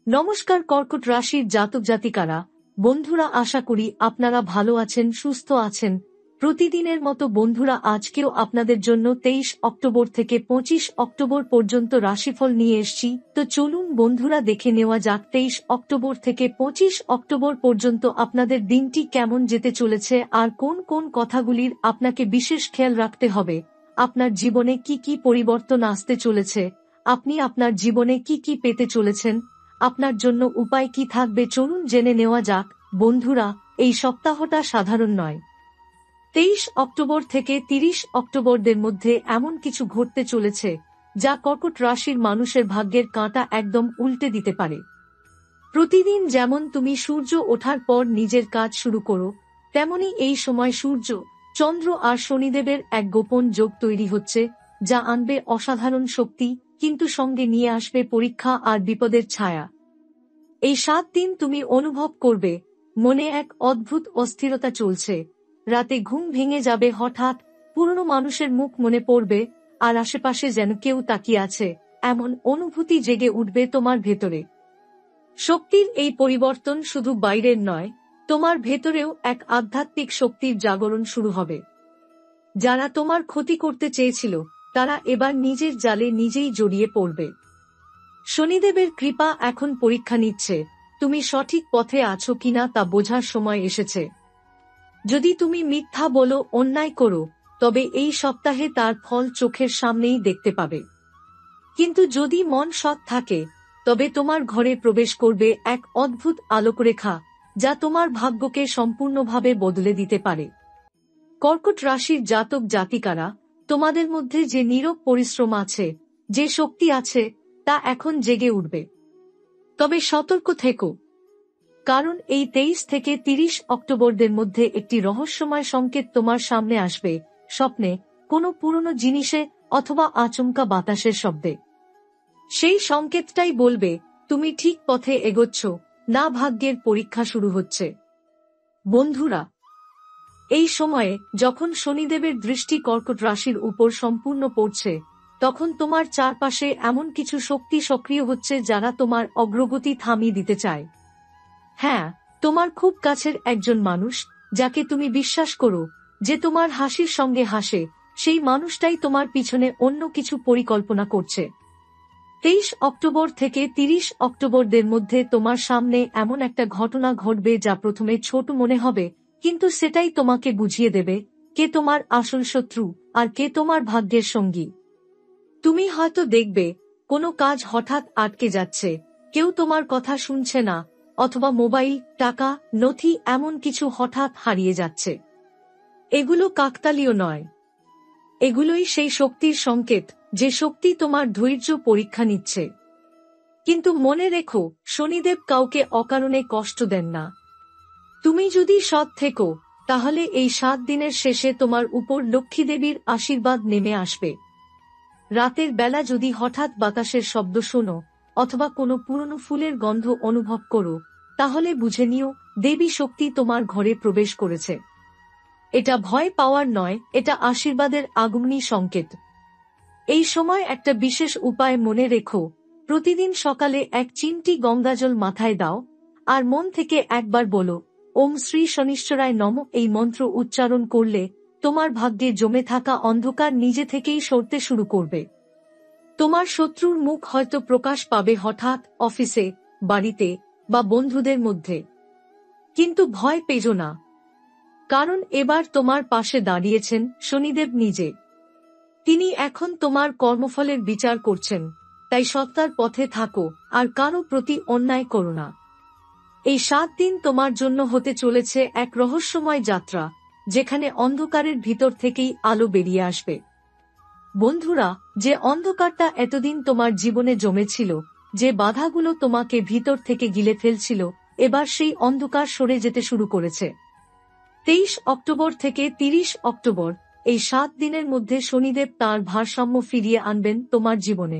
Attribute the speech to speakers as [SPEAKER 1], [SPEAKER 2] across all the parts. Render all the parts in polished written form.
[SPEAKER 1] নমস্কার কর্কট রাশির জাতক জাতিকারা, বন্ধুরা, আশা করি আপনারা ভালো আছেন, সুস্থ আছেন। প্রতিদিনের মতো বন্ধুরা, আজকেও আপনাদের জন্য 23 অক্টোবর থেকে 25 অক্টোবর পর্যন্ত রাশিফল নিয়ে এসেছি। তো চলুন বন্ধুরা, দেখে নেওয়া যাক 23 অক্টোবর থেকে 25 অক্টোবর পর্যন্ত আপনাদের দিনটি কেমন যেতে চলেছে আর কোন কোন কথাগুলির আপনাকে বিশেষ খেয়াল রাখতে হবে। আপনার জীবনে কি কি পরিবর্তন আসতে চলেছে, আপনি আপনার জীবনে কি কি পেতে চলেছেন, আপনার জন্য উপায় কি থাকবে, চলুন জেনে নেওয়া যাক। বন্ধুরা, এই সপ্তাহটা সাধারণ নয়। 23 অক্টোবর থেকে 30 অক্টোবরদের মধ্যে এমন কিছু ঘটতে চলেছে যা কর্কট রাশির মানুষের ভাগ্যের কাঁটা একদম উল্টে দিতে পারে। প্রতিদিন যেমন তুমি সূর্য ওঠার পর নিজের কাজ শুরু করো, তেমনি এই সময় সূর্য, চন্দ্র আর শনিদেবের এক গোপন যোগ তৈরি হচ্ছে, যা আনবে অসাধারণ শক্তি, কিন্তু সঙ্গে নিয়ে আসবে পরীক্ষা আর বিপদের ছায়া। এই 7 দিন তুমি অনুভব করবে মনে এক অদ্ভুত অস্থিরতা চলছে। রাতে ঘুম ভেঙে যাবে হঠাৎ, পুরনো মানুষের মুখ মনে পড়বে, আর আশেপাশে যেন কেউ তাকিয়ে আছে, এমন অনুভূতি জেগে উঠবে তোমার ভেতরে। শক্তির এই পরিবর্তন শুধু বাইরের নয়, তোমার ভেতরেও এক আধ্যাত্মিক শক্তির জাগরণ শুরু হবে। যারা তোমার ক্ষতি করতে চেয়েছিল, তারা এবার নিজের জালে নিজেই জড়িয়ে পড়বে। শনিদেবের কৃপা এখন পরীক্ষা নিচ্ছে তুমি সঠিক পথে আছো কিনা তা বোঝার সময় এসেছে। যদি তুমি মিথ্যা বলো, অন্যায় করো, তবে এই সপ্তাহে তার ফল চোখের সামনেই দেখতে পাবে। কিন্তু যদি মন সৎ থাকে, তবে তোমার ঘরে প্রবেশ করবে এক অদ্ভুত আলোকরেখা, যা তোমার ভাগ্যকে সম্পূর্ণভাবে বদলে দিতে পারে। কর্কট রাশির জাতক জাতিকারা, তোমাদের মধ্যে যে নীরব পরিশ্রম আছে, যে শক্তি আছে, তা এখন জেগে উঠবে। তবে সতর্ক থেকো, কারণ এই 23 থেকে 30 অক্টোবরদের মধ্যে একটি রহস্যময় সংকেত তোমার সামনে আসবে, স্বপ্নে, কোনো পুরনো জিনিসে অথবা আচমকা বাতাসের শব্দে। সেই সংকেতটাই বলবে তুমি ঠিক পথে এগোচ্ছ, না ভাগ্যের পরীক্ষা শুরু হচ্ছে। বন্ধুরা, এই সময়ে যখন শনিদেবের দৃষ্টি কর্কট রাশির উপর সম্পূর্ণ পড়ছে, তখন তোমার চারপাশে এমন কিছু শক্তি সক্রিয় হচ্ছে যারা তোমার অগ্রগতি থামিয়ে দিতে চায়। হ্যাঁ, তোমার খুব কাছের একজন মানুষ, যাকে তুমি বিশ্বাস করো, যে তোমার হাসির সঙ্গে হাসে, সেই মানুষটাই তোমার পিছনে অন্য কিছু পরিকল্পনা করছে। 23 অক্টোবর থেকে 30 অক্টোবরদের মধ্যে তোমার সামনে এমন একটা ঘটনা ঘটবে যা প্রথমে ছোট মনে হবে, কিন্তু সেটাই তোমাকে বুঝিয়ে দেবে কে তোমার আসল শত্রু আর কে তোমার ভাগ্যের সঙ্গী। তুমি হয়তো দেখবে কোনো কাজ হঠাৎ আটকে যাচ্ছে, কেউ তোমার কথা শুনছে না, অথবা মোবাইল, টাকা, নথি এমন কিছু হঠাৎ হারিয়ে যাচ্ছে। এগুলো কাকতালীয় নয়, এগুলোই সেই শক্তির সংকেত, যে শক্তি তোমার ধৈর্য পরীক্ষা নিচ্ছে। কিন্তু মনে রেখো, শনিদেব কাউকে অকারণে কষ্ট দেন না। তুমি যদি সৎ থেকো, তাহলে এই 7 দিনের শেষে তোমার উপর লক্ষ্মী দেবীর আশীর্বাদ নেমে আসবে। রাতের বেলা যদি হঠাৎ বাতাসের শব্দ শোনো, অথবা কোনো পুরনো ফুলের গন্ধ অনুভব করো, তাহলে বুঝে নিও দেবী শক্তি তোমার ঘরে প্রবেশ করেছে। এটা ভয় পাওয়ার নয়, এটা আশীর্বাদের আগমনী সংকেত। এই সময় একটা বিশেষ উপায় মনে রেখো, প্রতিদিন সকালে এক চিমটি গঙ্গাজল মাথায় দাও, আর মন থেকে একবার বলো, ওম শ্রী শনিশ্চরায় নমঃ। এই মন্ত্র উচ্চারণ করলে তোমার ভাগ্যে জমে থাকা অন্ধকার নিজে থেকেই সরতে শুরু করবে। তোমার শত্রুর মুখ হয়তো প্রকাশ পাবে হঠাৎ, অফিসে, বাড়িতে বা বন্ধুদের মধ্যে। কিন্তু ভয় পেজো না, কারণ এবার তোমার পাশে দাঁড়িয়েছেন শনিদেব নিজে। তিনি এখন তোমার কর্মফলের বিচার করছেন, তাই সত্যার পথে থাকো আর কারো প্রতি অন্যায় করো না। এই 7 দিন তোমার জন্য হতে চলেছে এক রহস্যময় যাত্রা, যেখানে অন্ধকারের ভিতর থেকেই আলো বেরিয়ে আসবে। বন্ধুরা, যে অন্ধকারটা এতদিন তোমার জীবনে জমেছিল, যে বাধাগুলো তোমাকে ভিতর থেকে গিলে ফেলছিল, এবার সেই অন্ধকার সরে যেতে শুরু করেছে। 23 অক্টোবর থেকে 30 অক্টোবর, এই 7 দিনের মধ্যে শনিদেব তাঁর ভারসাম্য ফিরিয়ে আনবেন তোমার জীবনে।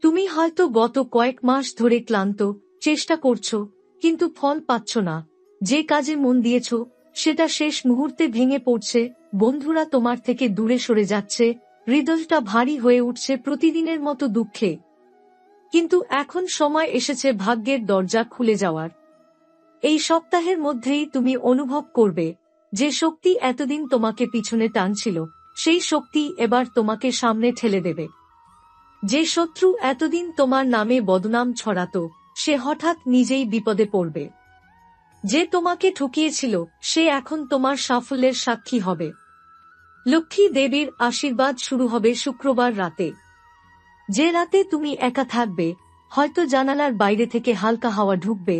[SPEAKER 1] তুমি হয়তো গত কয়েক মাস ধরে ক্লান্ত, চেষ্টা করছো, কিন্তু ফল পাচ্ছ না। যে কাজে মন দিয়েছ, সেটা শেষ মুহূর্তে ভেঙে পড়ছে। বন্ধুরা তোমার থেকে দূরে সরে যাচ্ছে, হৃদয়টা ভারী হয়ে উঠছে প্রতিদিনের মতো দুঃখে। কিন্তু এখন সময় এসেছে ভাগ্যের দরজা খুলে যাওয়ার। এই সপ্তাহের মধ্যেই তুমি অনুভব করবে যে শক্তি এতদিন তোমাকে পিছনে টানছিল, সেই শক্তি এবার তোমাকে সামনে ঠেলে দেবে। যে শত্রু এতদিন তোমার নামে বদনাম ছড়াতো, সে হঠাৎ নিজেই বিপদে পড়বে। যে তোমাকে ঠকিয়েছিল, সে এখন তোমার সাফল্যের সাক্ষী হবে। লক্ষ্মী দেবীর আশীর্বাদ শুরু হবে শুক্রবার রাতে। যে রাতে তুমি একা থাকবে, হয়তো জানালার বাইরে থেকে হালকা হাওয়া ঢুকবে,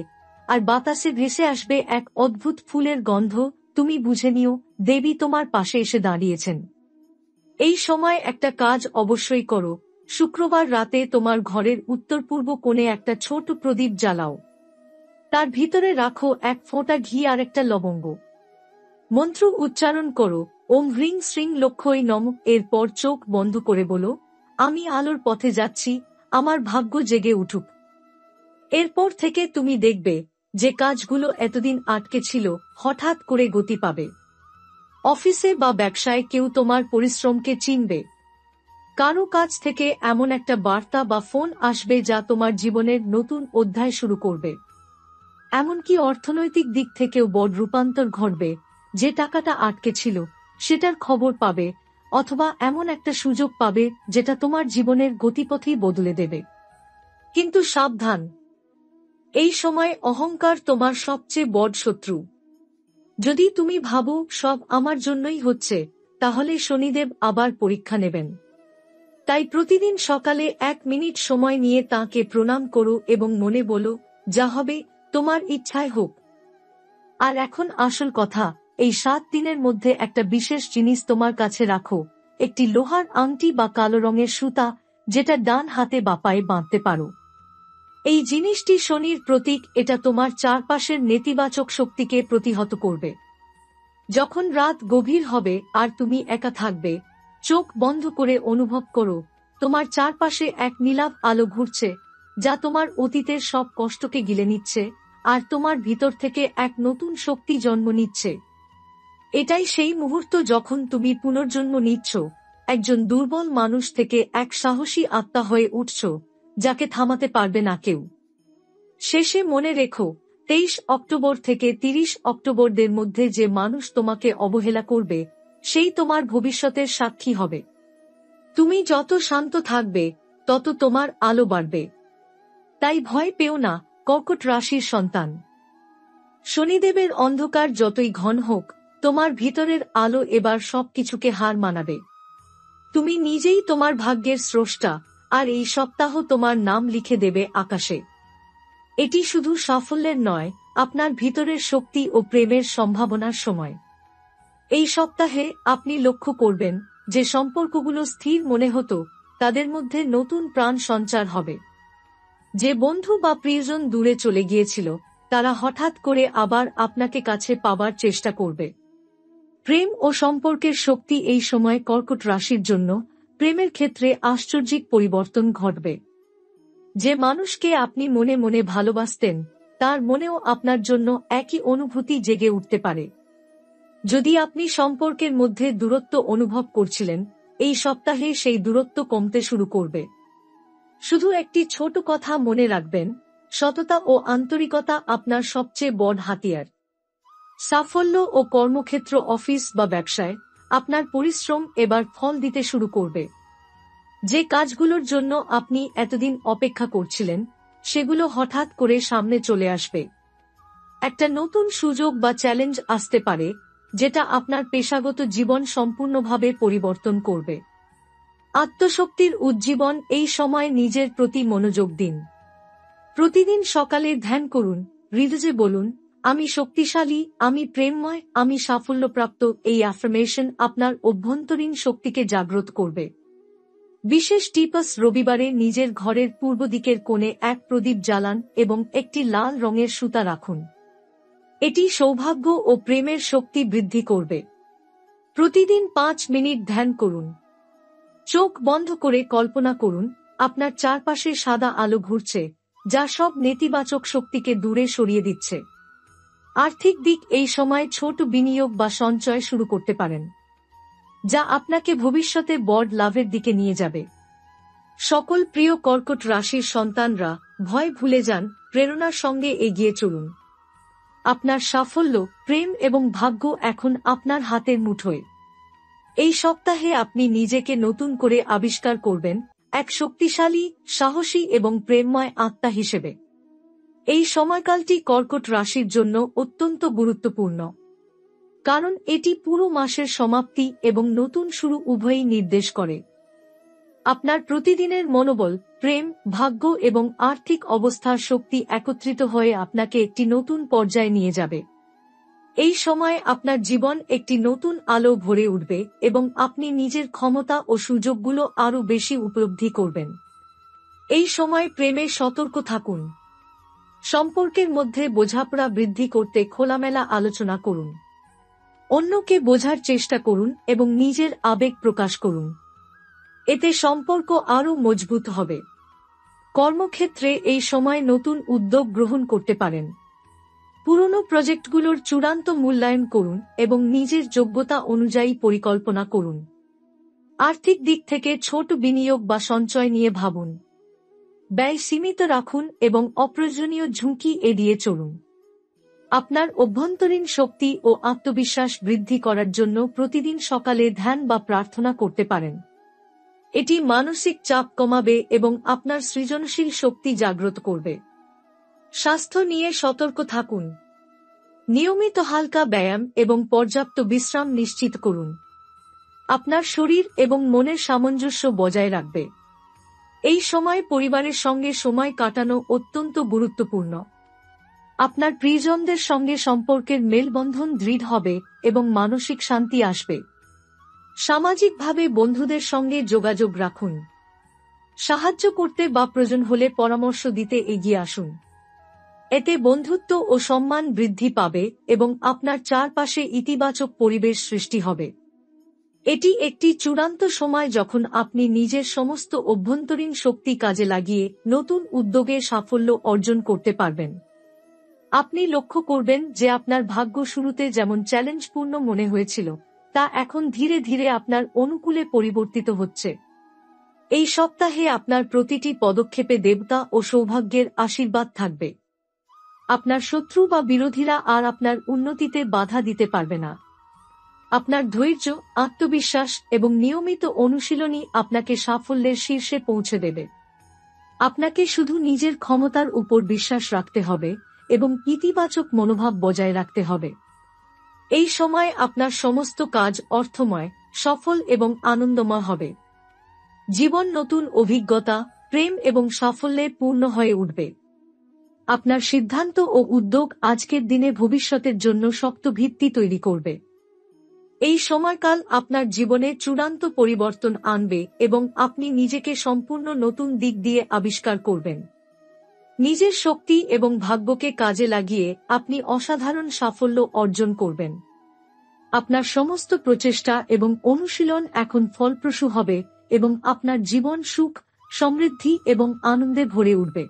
[SPEAKER 1] আর বাতাসে ভেসে আসবে এক অদ্ভুত ফুলের গন্ধ। তুমি বুঝে নিও, দেবী তোমার পাশে এসে দাঁড়িয়েছেন। এই সময় একটা কাজ অবশ্যই করো। শুক্রবার রাতে তোমার ঘরের উত্তর পূর্ব কোণে একটা ছোট প্রদীপ জ্বালাও। তার ভিতরে রাখো এক ফোঁটা ঘি আর একটা লবঙ্গ। মন্ত্র উচ্চারণ করো, ওম হ্রিং শ্রিং লক্ষ্মী নম। এরপর চোখ বন্ধ করে বলো, আমি আলোর পথে যাচ্ছি, আমার ভাগ্য জেগে উঠুক। এরপর থেকে তুমি দেখবে যে কাজগুলো এতদিন আটকে ছিল হঠাৎ করে গতি পাবে। অফিসে বা ব্যবসায় কেউ তোমার পরিশ্রমকে চিনবে। কারো কাছ থেকে এমন একটা বার্তা বা ফোন আসবে যা তোমার জীবনের নতুন অধ্যায় শুরু করবে। এমনকি অর্থনৈতিক দিক থেকেও বড় রূপান্তর ঘটবে। যে টাকাটা আটকে ছিল সেটার খবর পাবে, অথবা এমন একটা সুযোগ পাবে যেটা তোমার জীবনের গতিপথই বদলে দেবে। কিন্তু সাবধান, এই সময় অহংকার তোমার সবচেয়ে বড় শত্রু। যদি তুমি ভাবো সব আমার জন্যই হচ্ছে, তাহলে শনিদেব আবার পরীক্ষা নেবেন। তাই প্রতিদিন সকালে 1 মিনিট সময় নিয়ে তাঁকে প্রণাম করো এবং মনে বলো, যা হবে তোমার ইচ্ছায় হোক। আর এখন আসল কথা, এই 7 দিনের মধ্যে একটা বিশেষ জিনিস তোমার কাছে রাখো, একটি লোহার আংটি বা কালো রঙের সুতা, যেটা ডান হাতে বা পায়ে বাঁধতে পারো। এই জিনিসটি শনির প্রতীক। এটা তোমার চারপাশের নেতিবাচক শক্তিকে প্রতিহত করবে। যখন রাত গভীর হবে আর তুমি একা থাকবে, চোখ বন্ধ করে অনুভব করো তোমার চারপাশে এক নীলাভ আলো ঘুরছে, যা তোমার অতীতের সব কষ্টকে গিলে নিচ্ছে আর তোমার ভিতর থেকে এক নতুন শক্তি জন্ম নিচ্ছে। এটাই সেই মুহূর্ত যখন তুমি পুনর্জন্ম নিচ্ছ, একজন দুর্বল মানুষ থেকে এক সাহসী আত্মা হয়ে উঠছ, যাকে থামাতে পারবে না কেউ। শেষে মনে রেখো, 23 অক্টোবর থেকে 30 অক্টোবরদের মধ্যে যে মানুষ তোমাকে অবহেলা করবে, সেই তোমার ভবিষ্যতের সাক্ষী হবে। তুমি যত শান্ত থাকবে, তত তোমার আলো বাড়বে। তাই ভয় পেও না, কর্কট রাশির সন্তান। শনিদেবের অন্ধকার যতই ঘন হোক, তোমার ভিতরের আলো এবার সবকিছুকে হার মানাবে। তুমি নিজেই তোমার ভাগ্যের স্রষ্টা, আর এই সপ্তাহ তোমার নাম লিখে দেবে আকাশে। এটি শুধু সাফল্যের নয়, আপনার ভিতরের শক্তি ও প্রেমের সম্ভাবনার সময়। এই সপ্তাহে আপনি লক্ষ্য করবেন যে সম্পর্কগুলো স্থির মনে হতো, তাদের মধ্যে নতুন প্রাণ সঞ্চার হবে। যে বন্ধু বা প্রিয়জন দূরে চলে গিয়েছিল, তারা হঠাৎ করে আবার আপনাকে কাছে পাবার চেষ্টা করবে। প্রেম ও সম্পর্কের শক্তি এই সময় কর্কট রাশির জন্য। প্রেমের ক্ষেত্রে আশ্চর্যিক পরিবর্তন ঘটবে। যে মানুষকে আপনি মনে মনে ভালোবাসতেন, তার মনেও আপনার জন্য একই অনুভূতি জেগে উঠতে পারে। যদি আপনি সম্পর্কের মধ্যে দূরত্ব অনুভব করছিলেন, এই সপ্তাহে সেই দূরত্ব কমতে শুরু করবে। শুধু একটি ছোট কথা মনে রাখবেন, সততা ও আন্তরিকতা আপনার সবচেয়ে বড় হাতিয়ার। সাফল্য ও কর্মক্ষেত্র, অফিস বা ব্যবসায় আপনার পরিশ্রম এবার ফল দিতে শুরু করবে। যে কাজগুলোর জন্য আপনি এতদিন অপেক্ষা করছিলেন, সেগুলো হঠাৎ করে সামনে চলে আসবে। একটা নতুন সুযোগ বা চ্যালেঞ্জ আসতে পারে, যেটা আপনার পেশাগত জীবন সম্পূর্ণভাবে পরিবর্তন করবে। আত্মশক্তির উজ্জীবন এই সময় নিজের প্রতি মনোযোগ দিন। প্রতিদিন সকালে ধ্যান করুন, হৃদয়ে বলুন, আমি শক্তিশালী, আমি প্রেমময়, আমি সাফল্যপ্রাপ্ত। এই অ্যাফার্মেশন আপনার অভ্যন্তরীণ শক্তিকে জাগ্রত করবে। বিশেষ টিপস: রবিবারে নিজের ঘরের পূর্ব দিকের কোণে এক প্রদীপ জ্বালান এবং একটি লাল রঙের সুতা রাখুন। এটি সৌভাগ্য ও প্রেমের শক্তি বৃদ্ধি করবে। প্রতিদিন 5 মিনিট ধ্যান করুন। চোখ বন্ধ করে কল্পনা করুন আপনার চারপাশে সাদা আলো ঘুরছে, যা সব নেতিবাচক শক্তিকে দূরে সরিয়ে দিচ্ছে। আর্থিক দিক: এই সময় ছোট বিনিয়োগ বা সঞ্চয় শুরু করতে পারেন, যা আপনাকে ভবিষ্যতে বড় লাভের দিকে নিয়ে যাবে। সকল প্রিয় কর্কট রাশির সন্তানরা ভয় ভুলে যান, প্রেরণার সঙ্গে এগিয়ে চলুন। আপনার সাফল্য, প্রেম এবং ভাগ্য এখন আপনার হাতের মুঠোয়। এই সপ্তাহে আপনি নিজেকে নতুন করে আবিষ্কার করবেন, এক শক্তিশালী, সাহসী এবং প্রেমময় আত্মা হিসেবে। এই সময়কালটি কর্কট রাশির জন্য অত্যন্ত গুরুত্বপূর্ণ, কারণ এটি পুরো মাসের সমাপ্তি এবং নতুন শুরু উভয়ই নির্দেশ করে। আপনার প্রতিদিনের মনোবল, প্রেম, ভাগ্য এবং আর্থিক অবস্থার শক্তি একত্রিত হয়ে আপনাকে একটি নতুন পর্যায়ে নিয়ে যাবে। এই সময় আপনার জীবন একটি নতুন আলো ভরে উঠবে এবং আপনি নিজের ক্ষমতা ও সুযোগগুলো আরও বেশি উপলব্ধি করবেন। এই সময় প্রেমে সতর্ক থাকুন। সম্পর্কের মধ্যে বোঝাপড়া বৃদ্ধি করতে খোলামেলা আলোচনা করুন। অন্যকে বোঝার চেষ্টা করুন এবং নিজের আবেগ প্রকাশ করুন। এতে সম্পর্ক আরও মজবুত হবে। কর্মক্ষেত্রে এই সময় নতুন উদ্যোগ গ্রহণ করতে পারেন। পুরনো প্রজেক্টগুলোর চূড়ান্ত মূল্যায়ন করুন এবং নিজের যোগ্যতা অনুযায়ী পরিকল্পনা করুন। আর্থিক দিক থেকে ছোট বিনিয়োগ বা সঞ্চয় নিয়ে ভাবুন। ব্যয় সীমিত রাখুন এবং অপ্রয়োজনীয় ঝুঁকি এড়িয়ে চলুন। আপনার অভ্যন্তরীণ শক্তি ও আত্মবিশ্বাস বৃদ্ধি করার জন্য প্রতিদিন সকালে ধ্যান বা প্রার্থনা করতে পারেন। এটি মানসিক চাপ কমাবে এবং আপনার সৃজনশীল শক্তি জাগ্রত করবে। স্বাস্থ্য নিয়ে সতর্ক থাকুন। নিয়মিত হালকা ব্যায়াম এবং পর্যাপ্ত বিশ্রাম নিশ্চিত করুন। আপনার শরীর এবং মনের সামঞ্জস্য বজায় রাখবে। এই সময় পরিবারের সঙ্গে সময় কাটানো অত্যন্ত গুরুত্বপূর্ণ। আপনার প্রিয়জনদের সঙ্গে সম্পর্কের মেলবন্ধন দৃঢ় হবে এবং মানসিক শান্তি আসবে। সামাজিকভাবে বন্ধুদের সঙ্গে যোগাযোগ রাখুন। সাহায্য করতে বা প্রয়োজন হলে পরামর্শ দিতে এগিয়ে আসুন। এতে বন্ধুত্ব ও সম্মান বৃদ্ধি পাবে এবং আপনার চারপাশে ইতিবাচক পরিবেশ সৃষ্টি হবে। এটি একটি চূড়ান্ত সময় যখন আপনি নিজের সমস্ত অভ্যন্তরীণ শক্তি কাজে লাগিয়ে নতুন উদ্যোগে সাফল্য অর্জন করতে পারবেন। আপনি লক্ষ্য করবেন যে আপনার ভাগ্য শুরুতে যেমন চ্যালেঞ্জপূর্ণ মনে হয়েছিল, তা এখন ধীরে ধীরে আপনার অনুকূলে পরিবর্তিত হচ্ছে। এই সপ্তাহে আপনার প্রতিটি পদক্ষেপে দেবতা ও সৌভাগ্যের আশীর্বাদ থাকবে। আপনার শত্রু বা বিরোধীরা আর আপনার উন্নতিতে বাধা দিতে পারবে না। আপনার ধৈর্য, আত্মবিশ্বাস এবং নিয়মিত অনুশীলনই আপনাকে সাফল্যের শীর্ষে পৌঁছে দেবে। আপনাকে শুধু নিজের ক্ষমতার উপর বিশ্বাস রাখতে হবে এবং ইতিবাচক মনোভাব বজায় রাখতে হবে। এই সময় আপনার সমস্ত কাজ অর্থময়, সফল এবং আনন্দময় হবে। জীবন নতুন অভিজ্ঞতা, প্রেম এবং সাফল্যে পূর্ণ হয়ে উঠবে। আপনার সিদ্ধান্ত ও উদ্যোগ আজকের দিনে ভবিষ্যতের জন্য শক্ত ভিত্তি তৈরি করবে। এই সময়কাল আপনার জীবনে চূড়ান্ত পরিবর্তন আনবে এবং আপনি নিজেকে সম্পূর্ণ নতুন দিক দিয়ে আবিষ্কার করবেন। নিজের শক্তি এবং ভাগ্যকে কাজে লাগিয়ে আপনি অসাধারণ সাফল্য অর্জন করবেন। আপনার সমস্ত প্রচেষ্টা এবং অনুশীলন এখন ফলপ্রসূ হবে এবং আপনার জীবন সুখ, সমৃদ্ধি এবং আনন্দে ভরে উঠবে।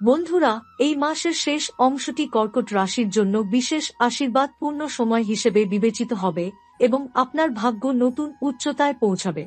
[SPEAKER 1] বন্ধুরা, এই মাসের শেষ অংশটি কর্কট রাশির জন্য বিশেষ আশীর্বাদপূর্ণ সময় হিসেবে বিবেচিত হবে এবং আপনার ভাগ্য নতুন উচ্চতায় পৌঁছাবে।